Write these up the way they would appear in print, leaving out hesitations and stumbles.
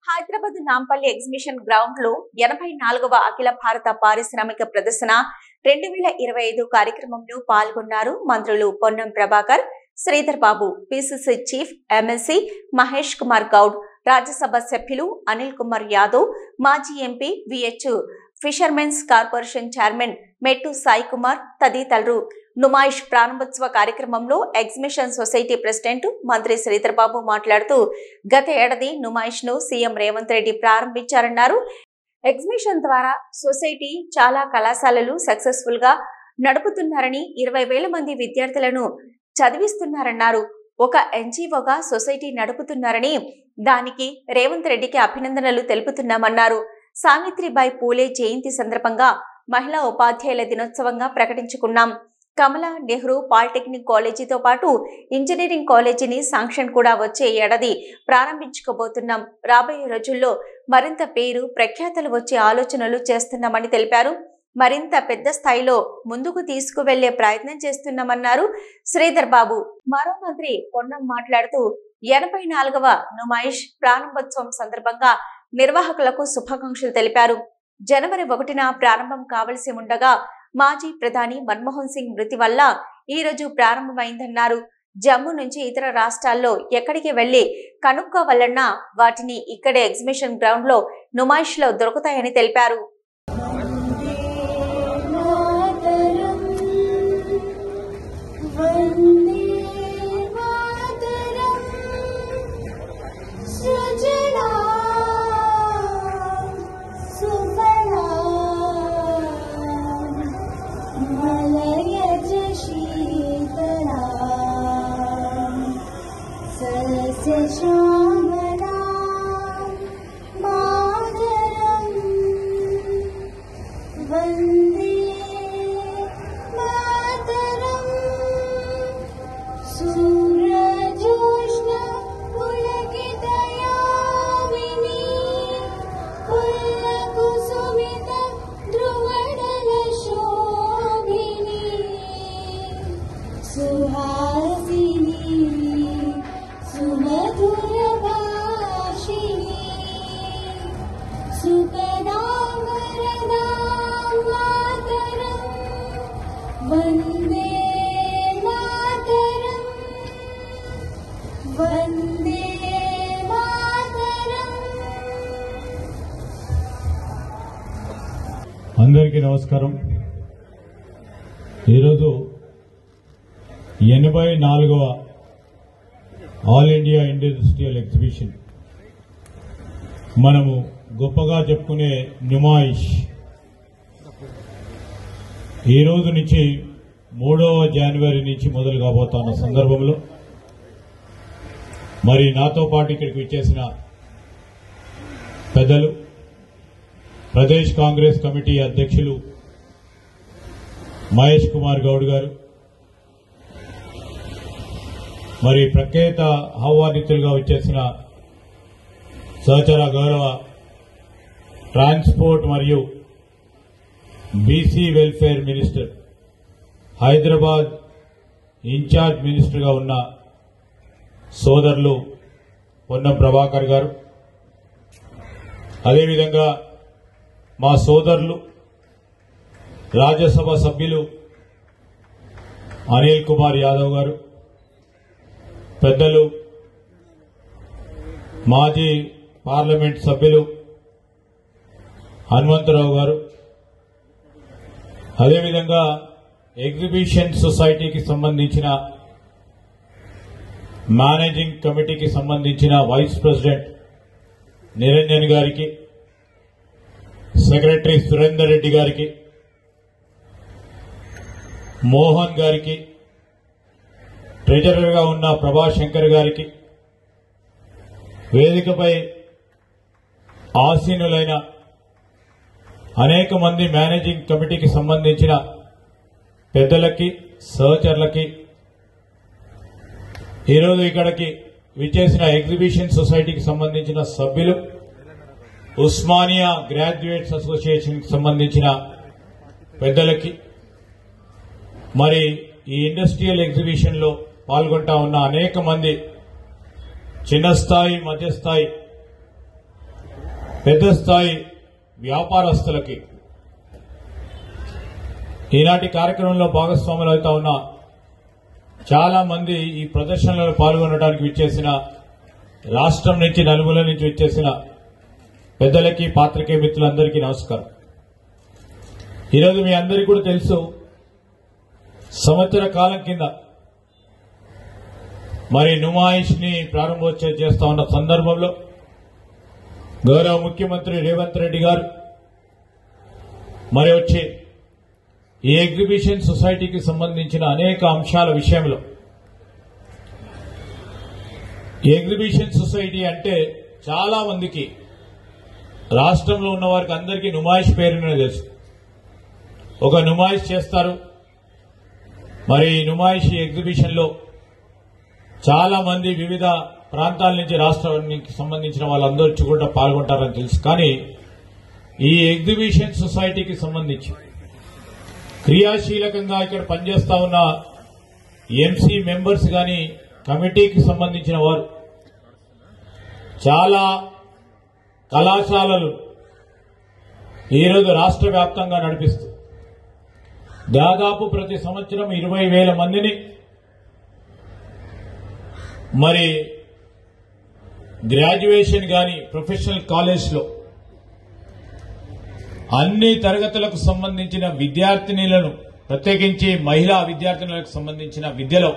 Hyderabad Nampally exhibition ground లో 84వ అఖిల భారత పారిశ్రామిక ప్రదర్శన 2025 కార్యక్రమంలో పాల్గొన్నారు మంత్రులు Ponnam Prabhakar, Sridhar Babu, PCC chief MLC Mahesh Kumar Goud, Rajya Sabha సభ్యులు అనిల్ కుమార్ యాదవ్, మాజీ MP VH fishermen's corporation chairman Mettu Sai Kumar తదితరులు. నుమాయిష్ ప్రారంభోత్సవ కార్యక్రమంలో ఎగ్జిబిషన్ సొసైటీ ప్రెసిడెంట్ మంత్రి శ్రీధర్ బాబు మాట్లాడుతూ గత ఏడాది నుమాయిష్ ను సీఎం రేవంత్ రెడ్డి ప్రారంభించారన్నారు. ఎగ్జిబిషన్ ద్వారా సొసైటీ చాలా కళాశాలలు సక్సెస్ఫుల్ గా నడుపుతున్నారని, 20,000 మంది విద్యార్థులను చదివిస్తున్నారన్నారు. ఒక ఎన్జీఓగా సొసైటీ నడుపుతున్నారని, దానికి రేవంత్ రెడ్డికి అభినందనలు తెలుపుతున్నామన్నారు. సావిత్రిబాయి పూలే జయంతి సందర్భంగా మహిళా ఉపాధ్యాయుల దినోత్సవంగా ప్రకటించుకున్నాం. కమలా నెహ్రూ పాలిటెక్నిక్ కాలేజీతో పాటు ఇంజనీరింగ్ కాలేజీని శాంక్షన్ కూడా వచ్చే ఏడాది ప్రారంభించుకోబోతున్నాం. రాబోయే రోజుల్లో మరింత పేరు ప్రఖ్యాతలు వచ్చే ఆలోచనలు చేస్తున్నామని తెలిపారు. మరింత పెద్ద స్థాయిలో ముందుకు తీసుకువెళ్లే ప్రయత్నం చేస్తున్నామన్నారు శ్రీధర్ బాబు. మరో మంత్రి పొన్నం మాట్లాడుతూ 84వ నుమాయిష్ ప్రారంభోత్సవం సందర్భంగా నిర్వాహకులకు శుభాకాంక్షలు తెలిపారు. జనవరి 1న ప్రారంభం కావలసి ఉండగా మాజీ ప్రధాని మన్మోహన్ సింగ్ మృతి వల్ల ఈ రోజు ప్రారంభమైందన్నారు. జమ్మూ నుంచి ఇతర రాష్ట్రాల్లో ఎక్కడికి వెళ్లి కనుక్కోవాలన్నా వాటిని ఇక్కడే ఎగ్జిబిషన్ గ్రౌండ్ లో నుమాయిష్ లో దొరుకుతాయని తెలిపారు. అందరికీ నమస్కారం. ఈరోజు 84వ ఆల్ ఇండియా ఇండస్ట్రియల్ ఎగ్జిబిషన్, మనము గొప్పగా చెప్పుకునే నుమాయిష్ ఈ రోజు నుంచి 3వ జనవరి నుంచి మొదలు కాబోతున్న సందర్భంలో మరి నాతో పాటు ఇక్కడికి వచ్చేసిన పెద్దలు, ప్రదేశ్ కాంగ్రెస్ కమిటీ అధ్యక్షులు మహేష్ కుమార్ గౌడ్ గారు, మరి ప్రఖ్యాత ఆహ్వానితులుగా వచ్చేసిన సహచర గౌరవ ట్రాన్స్పోర్ట్ మరియు BC welfare minister, Hyderabad incharge మినిస్టర్గా ఉన్న సోదరులు పొన్నం ప్రభాకర్ గారు, అదేవిధంగా మా సోదరులు రాజ్యసభ సభ్యులు అనిల్ కుమార్ యాదవ్ గారు, పెద్దలు మాజీ పార్లమెంట్ సభ్యులు హనుమంతరావు గారు, అదేవిధంగా ఎగ్జిబిషన్ సొసైటీకి సంబంధించిన మేనేజింగ్ కమిటీకి సంబంధించిన వైస్ ప్రెసిడెంట్ నిరంజన్ గారికి, సెక్రటరీ సురేందర్ రెడ్డి గారికి, మోహన్ గారికి, ట్రెజరర్ గా ఉన్న ప్రభాశంకర్ గారికి, వేదికపై ఆసీనులైన అనేక మంది మేనేజింగ్ కమిటీకి సంబంధించిన పెద్దలకి, సహచరులకి, ఈరోజు ఇక్కడికి విచ్చేసిన ఎగ్జిబిషన్ సొసైటీకి సంబంధించిన సభ్యులు, ఉస్మానియా గ్రాడ్యుయేట్స్ అసోసియేషన్ కి సంబంధించిన పెద్దలకి, మరి ఈ ఇండస్ట్రియల్ ఎగ్జిబిషన్ లో పాల్గొంటా ఉన్న అనేక మంది చిన్న స్థాయి, మధ్యస్థాయి పెద్ద స్థాయి వ్యాపారస్తులకి ఈనాటి కార్యక్రమంలో భాగస్వాములు అవుతా ఉన్న చాలా మంది ఈ ప్రదర్శనలో పాల్గొనడానికి విచ్చేసిన రాష్ట్రం నుంచి నలుమూల నుంచి విచ్చేసిన పెద్దలకి పాత్రికేయ మిత్రులందరికీ నమస్కారం. ఈరోజు మీ అందరికీ కూడా తెలుసు, సంవత్సర కాలం కింద మరి నుమాయిష్ ని ప్రారంభోత్సవం చేస్తా ఉన్న సందర్భంలో గౌరవ ముఖ్యమంత్రి రేవంత్ రెడ్డి గారు మరి వచ్చి ఈ ఎగ్జిబిషన్ సొసైటీకి సంబంధించిన అనేక అంశాల విషయంలో, ఈ ఎగ్జిబిషన్ సొసైటీ అంటే చాలా మందికి రాష్ట్రంలో ఉన్న వారికి అందరికీ నుమాయిష్ పేరునే తెలుసు. ఒక నుమాయిష్ చేస్తారు. మరి నుమాయిష్ ఎగ్జిబిషన్ లో చాలా మంది వివిధ ప్రాంతాల నుంచి రాష్ట్రానికి సంబంధించిన వాళ్ళందరూ కూడా పాల్గొంటారని తెలుసు. కానీ ఈ ఎగ్జిబిషన్ సొసైటీకి సంబంధించి క్రియాశీలకంగా ఇక్కడ పనిచేస్తా ఉన్న ఎంసీ మెంబర్స్ గాని, కమిటీకి సంబంధించిన వారు చాలా కళాశాలలు ఈరోజు రాష్ట్ర వ్యాప్తంగా నడిపిస్తూ దాదాపు ప్రతి సంవత్సరం 20,000 మందిని మరి గ్రాడ్యుయేషన్ గాని ప్రొఫెషనల్ కాలేజ్లో అన్ని తరగతులకు సంబంధించిన విద్యార్థినులను, ప్రత్యేకించి మహిళా విద్యార్థినులకు సంబంధించిన విద్యలో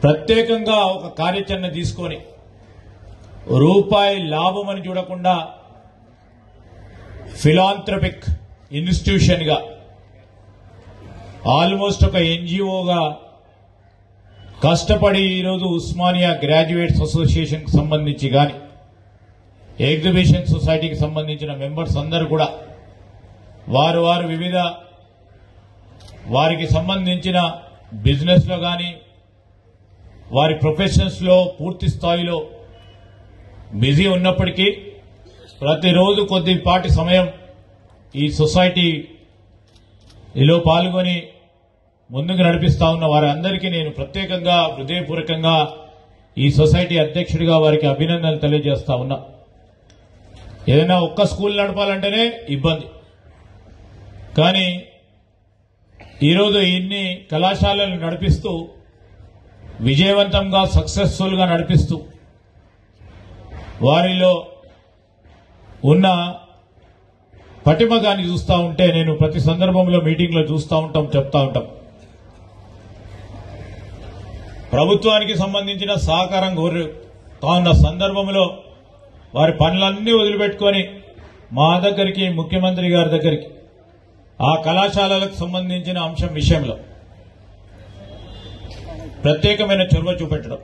ప్రత్యేకంగా ఒక కార్యాచరణ తీసుకొని రూపాయి లాభమని చూడకుండా ఫిలాంథ్రపిక్ ఇన్స్టిట్యూషన్ గా, ఆల్మోస్ట్ ఒక ఎన్జిఓగా కష్టపడి ఈరోజు ఉస్మానియా గ్రాడ్యుయేట్స్ అసోసియేషన్ కు సంబంధించి గాని, ఎగ్జిబిషన్ సొసైటీకి సంబంధించిన మెంబర్స్ అందరూ కూడా వారు వివిధ వారికి సంబంధించిన బిజినెస్ లో గాని, వారి ప్రొఫెషన్స్ లో పూర్తి స్థాయిలో బిజీ ఉన్నప్పటికీ ప్రతిరోజు కొద్దిపాటి సమయం ఈ సొసైటీలో పాల్గొని ముందుకు నడిపిస్తా ఉన్న వారందరికీ నేను ప్రత్యేకంగా హృదయపూర్వకంగా ఈ సొసైటీ అధ్యక్షుడిగా వారికి అభినందనలు తెలియజేస్తా ఉన్నా. ఏదైనా ఒక్క స్కూల్ నడపాలంటేనే ఇబ్బంది, కానీ ఈరోజు ఇన్ని కళాశాలలు నడిపిస్తూ విజయవంతంగా సక్సెస్ఫుల్ గా నడిపిస్తూ వారిలో ఉన్న పటిమగాని చూస్తూ ఉంటే నేను ప్రతి సందర్భంలో మీటింగ్లో చూస్తూ ఉంటాం, చెప్తా ఉంటాం. ప్రభుత్వానికి సంబంధించిన సహకారం కోరుతా ఉన్న సందర్భంలో వారి పనులన్నీ వదిలిపెట్టుకొని మా దగ్గరికి, ముఖ్యమంత్రి గారి దగ్గరికి ఆ కళాశాలలకు సంబంధించిన అంశం విషయంలో ప్రత్యేకమైన చొరవ చూపెట్టడం.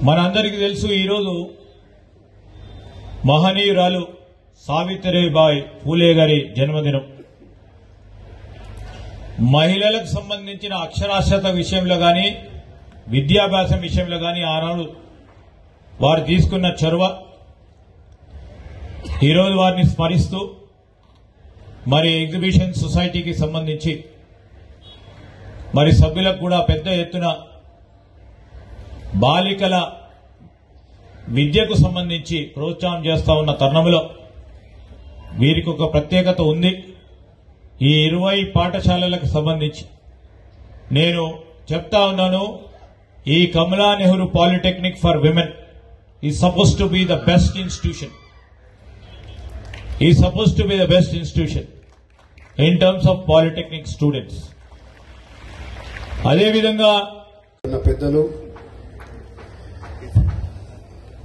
మనందరికీ తెలుసు, ఈరోజు మహనీయురాలు సావిత్రిబాయి ఫూలే గారి జన్మదినం. మహిళలకు సంబంధించిన అక్షరాస్యత విషయంలో గాని, విద్యాభ్యాసం విషయంలో గాని ఆనాడు వారు తీసుకున్న చొరవ, ఈరోజు వారిని స్మరిస్తూ మరి ఎగ్జిబిషన్ సొసైటీకి సంబంధించి మరి సభ్యులకు కూడా పెద్ద ఎత్తున బాలికల విద్యకు సంబంధించి ప్రోత్సాహం చేస్తా ఉన్న తరుణంలో వీరికి ఒక ప్రత్యేకత ఉంది. ఈ 20 పాఠశాలలకు సంబంధించి నేను చెప్తా ఉన్నాను, ఈ Kamala Nehru polytechnic for women is suppose to be the best institution, is suppose to be the best institution in terms of polytechnic students. అదేవిధంగా పెద్దలు,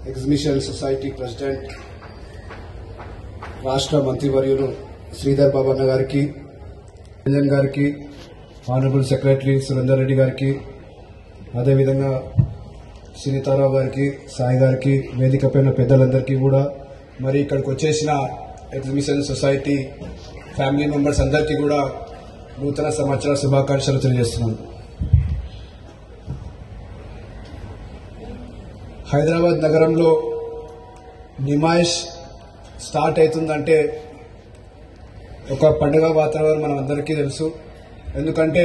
ఎగ్జిబిషన్ సొసైటీ ప్రెసిడెంట్, రాష్ట్ర మంత్రివర్యులు శ్రీధర్ బాబు అన్న గారికి, రంజన్ గారికి, ఆనరబుల్ సెక్రటరీ సురేందర్ రెడ్డి గారికి, అదేవిధంగా సునీతారావు గారికి, సాయి గారికి, వేదిక పైన పెద్దలందరికీ కూడా, మరి ఇక్కడికి వచ్చేసిన ఎగ్జిబిషన్ సొసైటీ ఫ్యామిలీ మెంబర్స్ అందరికీ కూడా నూతన సంవత్సర శుభాకాంక్షలు తెలియజేస్తున్నాను. హైదరాబాద్ నగరంలో నిమాయిష్ స్టార్ట్ అవుతుందంటే ఒక పండుగ వాతావరణం మనం అందరికీ తెలుసు. ఎందుకంటే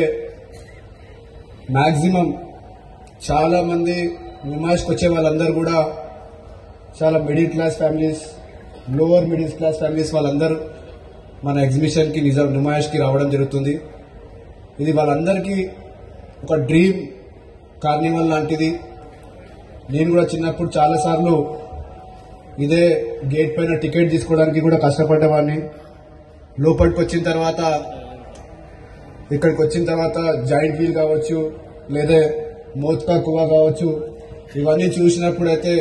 మ్యాక్సిమం చాలా మంది నిమాయిష్కి వచ్చే వాళ్ళందరూ కూడా చాలా middle class families, lower middle class families వాళ్ళందరూ మన ఎగ్జిబిషన్ కి నిమాయిష్ కి రావడం జరుగుతుంది. ఇది వాళ్ళందరికీ ఒక డ్రీమ్ కార్నివల్ లాంటిది. నేను కూడా చిన్నప్పుడు చాలా సార్లు ఇదే గేట్ పైన టికెట్ తీసుకోవడానికి కూడా కష్టపడ్డవాడిని. లోపలికి వచ్చిన తర్వాత, ఇక్కడికి వచ్చిన తర్వాత జాయింట్ వీల్ కావచ్చు, లేదా మోత్కా కువా కావచ్చు, ఇవన్నీ చూసినప్పుడు అయితే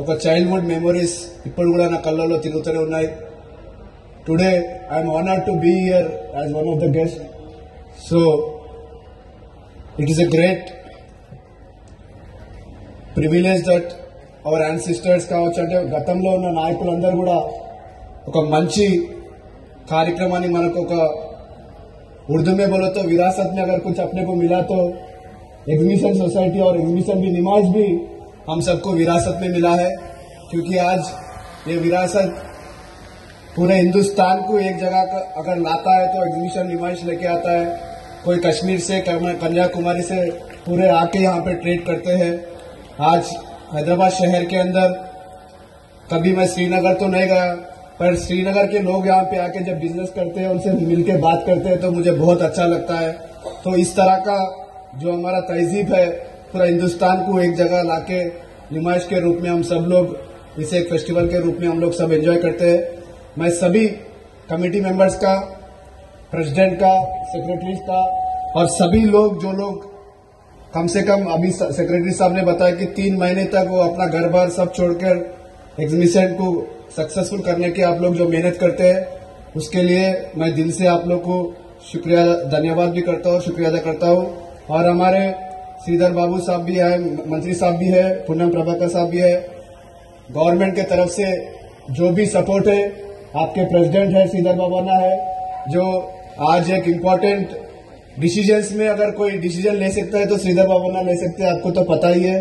ఒక చైల్డ్హుడ్ మెమరీస్ ఇప్పుడు కూడా నా కళ్ళలో తిరుగుతూనే ఉన్నాయి. Today I'm honoured to be here as one of the guest. So it is a great privilege that our ancestors కావచ్చు, అంటే గతంలో ఉన్న నాయకులందరూ కూడా ఒక మంచి कार्यक्रमानी मन को उर्दू में बोलो तो विरासत में अगर कुछ अपने को मिला तो एग्जीबिशन सोसाइटी और एग्जीबिशन भी निमाइश भी हम सबको विरासत में मिला है, क्योंकि आज ये विरासत पूरे हिंदुस्तान को एक जगह अगर लाता है तो एग्जीबिशन निमाइश लेके आता है. कोई कश्मीर से, कन्याकुमारी से पूरे आके यहाँ पे ट्रेड करते हैं. आज हैदराबाद शहर के अंदर कभी मैं श्रीनगर तो नहीं गया, पर श्रीनगर के लोग यहाँ पे आके जब बिजनेस करते हैं, उनसे मिलके बात करते हैं तो मुझे बहुत अच्छा लगता है. तो इस तरह का जो हमारा तहजीब है, पूरा हिंदुस्तान को एक जगह लाके नुमाइश के रूप में हम सब लोग इसे एक फेस्टिवल के रूप में हम लोग सब एंजॉय करते हैं. मैं सभी कमेटी मेंबर्स का, प्रेसिडेंट का, सेक्रेटरीज का और सभी लोग जो लोग कम से कम अभी सेक्रेटरी साहब ने बताया कि 3 महीने तक वो अपना घर बार सब छोड़कर एग्जीबिशन को सक्सेसफुल करने की आप लोग जो मेहनत करते हैं, उसके लिए मैं दिल से आप लोग को शुक्रिया, धन्यवाद भी करता हूँ, शुक्रिया अदा करता हूँ. और हमारे श्रीधर बाबू साहब भी है, मंत्री साहब भी है, पूनम प्रभाकर साहब भी है. गवर्नमेंट के तरफ से जो भी सपोर्ट है, आपके प्रेसिडेंट है श्रीधर बाबाना है, जो आज एक इम्पोर्टेंट डिसीजंस में अगर कोई डिसीजन ले सकता है तो श्रीधर बाबाना ले सकते हैं, आपको तो पता ही है.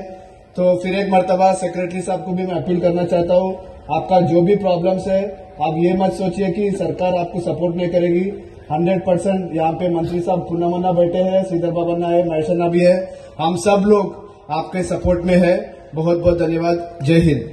तो फिर एक मर्तबा सेक्रेटरी साहब को भी मैं अपील करना चाहता हूँ, आपका जो भी प्रॉब्लम्स है आप ये मत सोचिए कि सरकार आपको सपोर्ट नहीं करेगी. 100% यहाँ पे मंत्री साहब पूनमन्ना बैठे हैं, श्रीधर बाबन्ना है, महेशन्ना भी है, हम सब लोग आपके सपोर्ट में है. बहुत बहुत धन्यवाद. जय हिंद.